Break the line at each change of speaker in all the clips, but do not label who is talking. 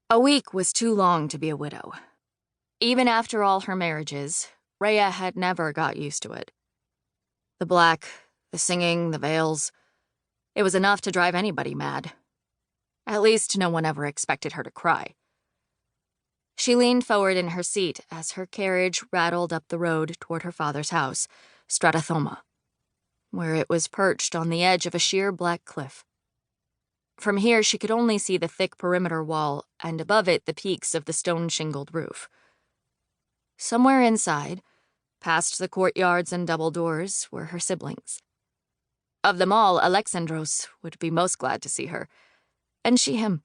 A week was too long to be a widow. Even after all her marriages, Rhea had never got used to it. The black, the singing, the veils. It was enough to drive anybody mad. At least no one ever expected her to cry. She leaned forward in her seat as her carriage rattled up the road toward her father's house, Stratathoma, where it was perched on the edge of a sheer black cliff. From here she could only see the thick perimeter wall and above it the peaks of the stone-shingled roof. Somewhere inside, past the courtyards and double doors, were her siblings. Of them all, Alexandros would be most glad to see her, and she him.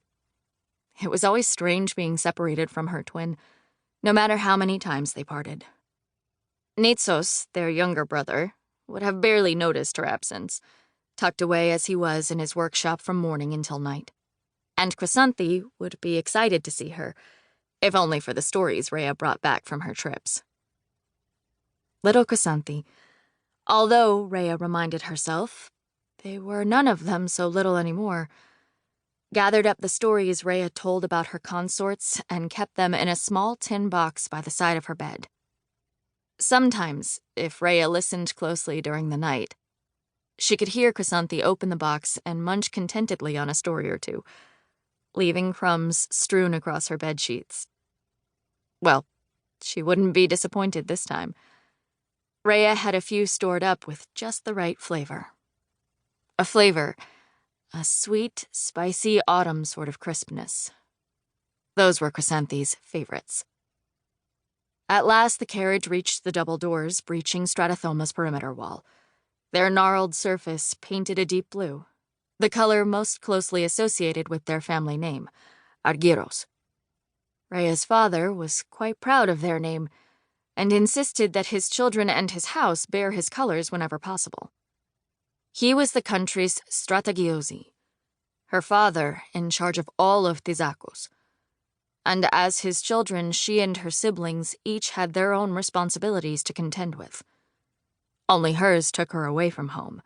It was always strange being separated from her twin, no matter how many times they parted. Nitsos, their younger brother, would have barely noticed her absence, tucked away as he was in his workshop from morning until night. And Chrysanthi would be excited to see her, if only for the stories Rhea brought back from her trips. Little Chrysanthi, although, Rhea reminded herself, they were none of them so little anymore, gathered up the stories Rhea told about her consorts and kept them in a small tin box by the side of her bed. Sometimes, if Rhea listened closely during the night, she could hear Chrysanthi open the box and munch contentedly on a story or two, leaving crumbs strewn across her bedsheets. Well, she wouldn't be disappointed this time. Rhea had a few stored up with just the right flavor. A sweet, spicy autumn sort of crispness. Those were Chrysanthi's favorites. At last the carriage reached the double doors breaching Stratathoma's perimeter wall. Their gnarled surface painted a deep blue, the color most closely associated with their family name, Argyros. Rhea's father was quite proud of their name and insisted that his children and his house bear his colors whenever possible. He was the country's Stratagiosi, her father in charge of all of Thizakos, and as his children, she and her siblings each had their own responsibilities to contend with. Only hers took her away from home,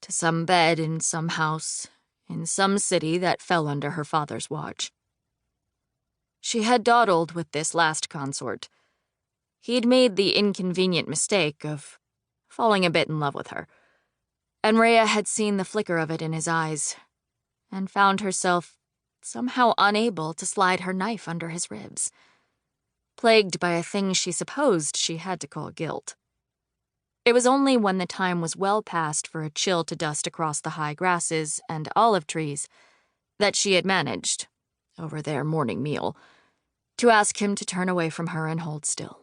to some bed in some house, in some city that fell under her father's watch. She had dawdled with this last consort. He'd made the inconvenient mistake of falling a bit in love with her, and Rhea had seen the flicker of it in his eyes, and found herself somehow unable to slide her knife under his ribs, plagued by a thing she supposed she had to call guilt. It was only when the time was well past for a chill to dust across the high grasses and olive trees that she had managed, over their morning meal, to ask him to turn away from her and hold still.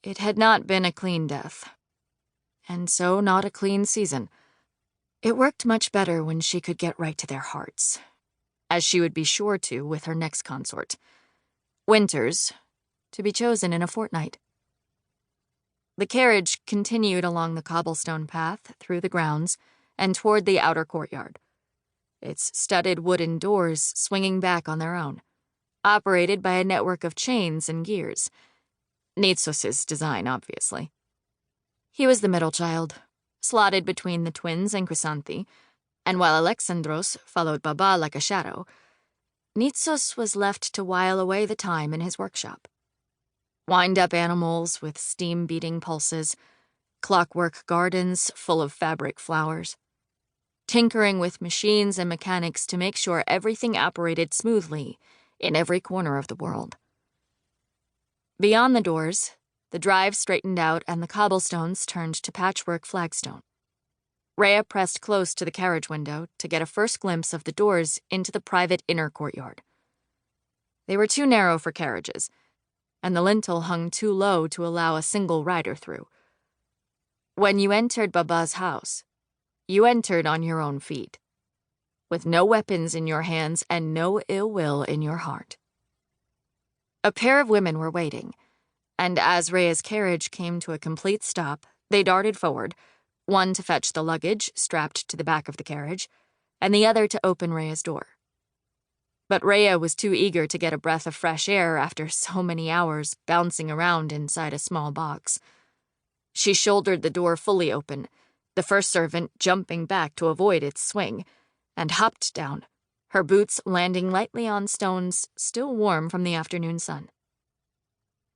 It had not been a clean death, and so not a clean season. It worked much better when she could get right to their hearts, as she would be sure to with her next consort, Winters, to be chosen in a fortnight. The carriage continued along the cobblestone path through the grounds and toward the outer courtyard, its studded wooden doors swinging back on their own, operated by a network of chains and gears. Nitsos' design, obviously. He was the middle child, slotted between the twins and Chrysanthi, and while Alexandros followed Baba like a shadow, Nitsos was left to while away the time in his workshop. Wind-up animals with steam-beating pulses, clockwork gardens full of fabric flowers, tinkering with machines and mechanics to make sure everything operated smoothly in every corner of the world. Beyond the doors, the drive straightened out and the cobblestones turned to patchwork flagstone. Rhea pressed close to the carriage window to get a first glimpse of the doors into the private inner courtyard. They were too narrow for carriages, and the lintel hung too low to allow a single rider through. When you entered Baba's house, you entered on your own feet, with no weapons in your hands and no ill will in your heart. A pair of women were waiting, and as Rhea's carriage came to a complete stop, they darted forward, one to fetch the luggage strapped to the back of the carriage, and the other to open Rhea's door. But Rhea was too eager to get a breath of fresh air after so many hours bouncing around inside a small box. She shouldered the door fully open, the first servant jumping back to avoid its swing, and hopped down, her boots landing lightly on stones still warm from the afternoon sun.